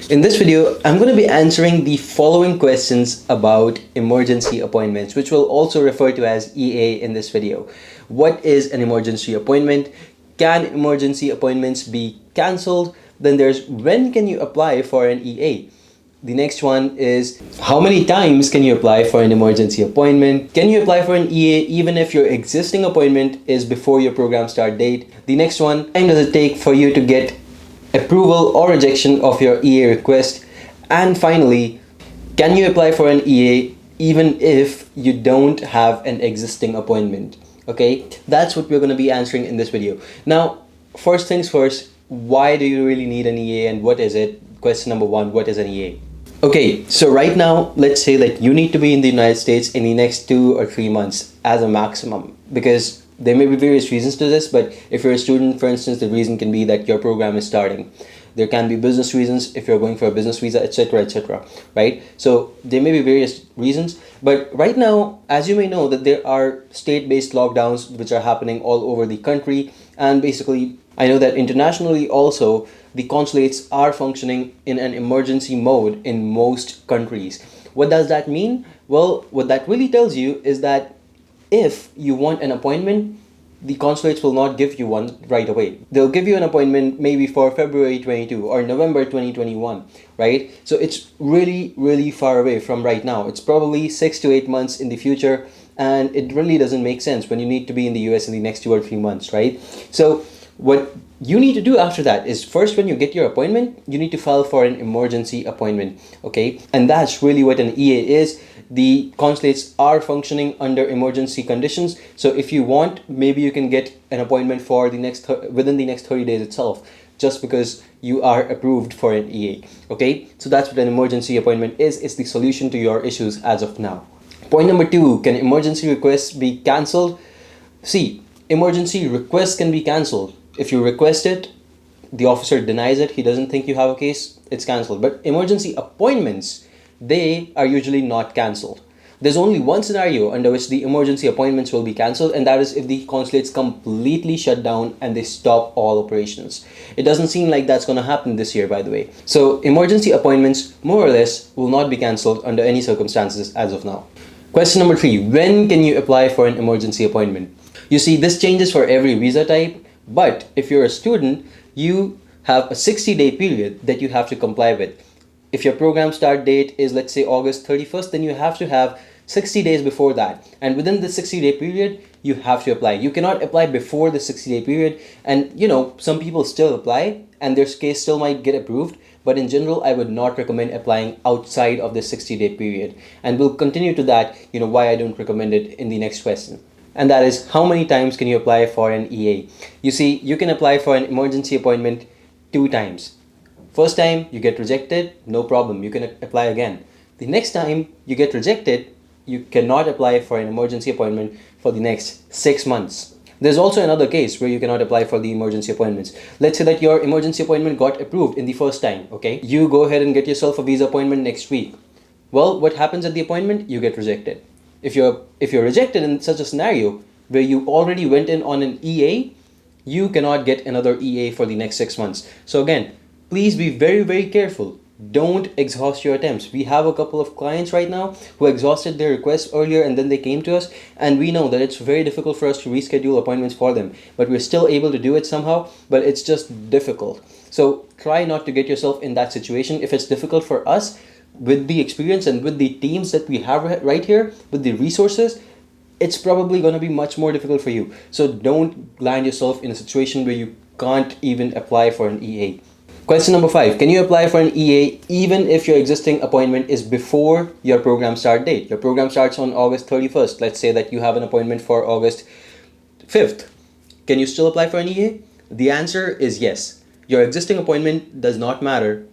In this video, I'm going to be answering the following questions about emergency appointments, which will also refer to as EA in this video. What is an emergency appointment? Can emergency appointments be cancelled? Then there's when can you apply for an EA? The next one is how many times can you apply for an emergency appointment? Can you apply for an EA even if your existing appointment is before your program start date? The next one, how long does it take for you to get approval or rejection of your EA request? And finally, can you apply for an EA even if you don't have an existing appointment? Okay, that's what we're going to be answering in this video. Now, first things first, why do you really need an EA and what is it? Question number one, what is an EA? Okay, so right now, let's say that you need to be in the United States in the next 2 or 3 months as a maximum, because there may be various reasons to this, but if you're a student, for instance, the reason can be that your program is starting. There can be business reasons if you're going for a business visa, etc., right? So there may be various reasons, but right now, as you may know, that there are state-based lockdowns which are happening all over the country, and basically, I know that internationally also, the consulates are functioning in an emergency mode in most countries. What does that mean? Well, what that really tells you is that if you want an appointment, the consulates will not give you one right away. They'll give you an appointment maybe for February 22 or November 2021, right? So it's really, really far away from right now. It's probably 6 to 8 months in the future, and it really doesn't make sense when you need to be in the US in the next 2 or 3 months, right? So what you need to do after that is, first, when you get your appointment, you need to file for an emergency appointment, okay? And that's really what an EA is. The consulates are functioning under emergency conditions. So if you want, maybe you can get an appointment for the next within the next 30 days itself, just because you are approved for an EA, okay? So that's what an emergency appointment is. It's the solution to your issues as of now. Point number two, can emergency requests be cancelled? See, emergency requests can be cancelled. If you request it, the officer denies it, he doesn't think you have a case, it's cancelled. But emergency appointments, they are usually not cancelled. There's only one scenario under which the emergency appointments will be cancelled, and that is if the consulates completely shut down and they stop all operations. It doesn't seem like that's going to happen this year, by the way. So emergency appointments, more or less, will not be cancelled under any circumstances as of now. Question number three, when can you apply for an emergency appointment? You see, this changes for every visa type, but if you're a student, you have a 60-day period that you have to comply with. If your program start date is, let's say, August 31st, then you have to have 60 days before that. And within the 60-day period, you have to apply. You cannot apply before the 60-day period. And, you know, some people still apply and their case still might get approved. But in general, I would not recommend applying outside of the 60-day period. And we'll continue to that, why I don't recommend it in the next question. And that is, how many times can you apply for an EA? You see, you can apply for an emergency appointment 2 times. First time you get rejected, no problem, you can apply again. The next time you get rejected, you cannot apply for an emergency appointment for the next 6 months. There's also another case where you cannot apply for the emergency appointments. Let's say that your emergency appointment got approved in the first time, okay? You go ahead and get yourself a visa appointment next week. Well, what happens at the appointment? You get rejected. If you're rejected in such a scenario where you already went in on an EA, you cannot get another EA for the next 6 months. So again, please be very, very careful. Don't exhaust your attempts. We have a couple of clients right now who exhausted their requests earlier and then they came to us, and we know that it's very difficult for us to reschedule appointments for them, but we're still able to do it somehow, but it's just difficult. So try not to get yourself in that situation. If it's difficult for us, with the experience and with the teams that we have right here, with the resources, it's probably going to be much more difficult for you. So don't land yourself in a situation where you can't even apply for an EA. Question number 5, can you apply for an EA even if your existing appointment is before your program start date? Your program starts on August 31st. Let's say that you have an appointment for August 5th. Can you still apply for an EA? The answer is yes. Your existing appointment does not matter.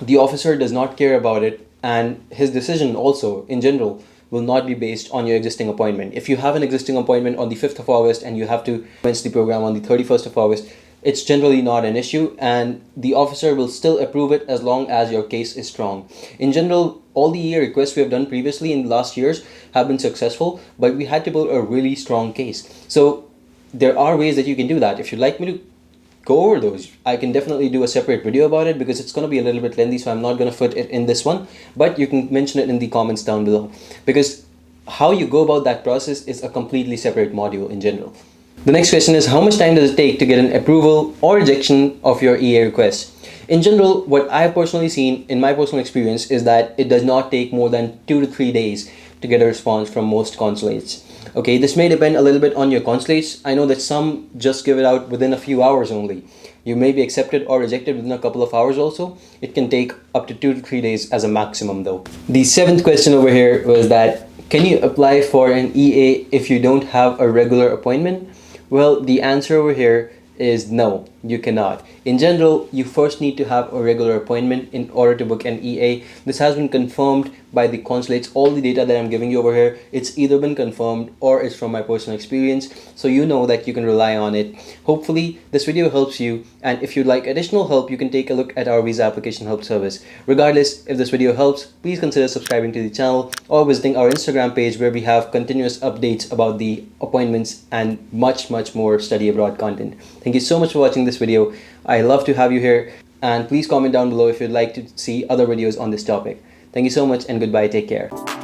The officer does not care about it, and his decision also, in general, will not be based on your existing appointment. If you have an existing appointment on the 5th of August and you have to commence the program on the 31st of August, it's generally not an issue, and the officer will still approve it as long as your case is strong. In general, all the EA requests we have done previously in the last years have been successful, but we had to build a really strong case. So there are ways that you can do that. If you'd like me to go over those. I can definitely do a separate video about it because it's going to be a little bit lengthy, so I'm not going to fit it in this one, but you can mention it in the comments down below, because how you go about that process is a completely separate module in general. The next question is, how much time does it take to get an approval or rejection of your EA request? In general, what I've personally seen in my personal experience is that it does not take more than 2 to 3 days to get a response from most consulates. Okay, this may depend a little bit on your consulates. I know that some just give it out within a few hours only. You may be accepted or rejected within a couple of hours also. It can take up to 2 to 3 days as a maximum though. The seventh question over here was that, can you apply for an EA if you don't have a regular appointment? Well, the answer over here is no, you cannot. In general, you first need to have a regular appointment in order to book an EA. This has been confirmed by the consulates. All the data that I'm giving you over here, it's either been confirmed or it's from my personal experience, so you know that you can rely on it. Hopefully this video helps you, and if you'd like additional help, you can take a look at our visa application help service. Regardless, if this video helps, please consider subscribing to the channel or visiting our Instagram page, where we have continuous updates about the appointments and much more study abroad content. Thank you so much for watching this video. I love to have you here, and please comment down below if you'd like to see other videos on this topic. Thank you so much, and goodbye. Take care.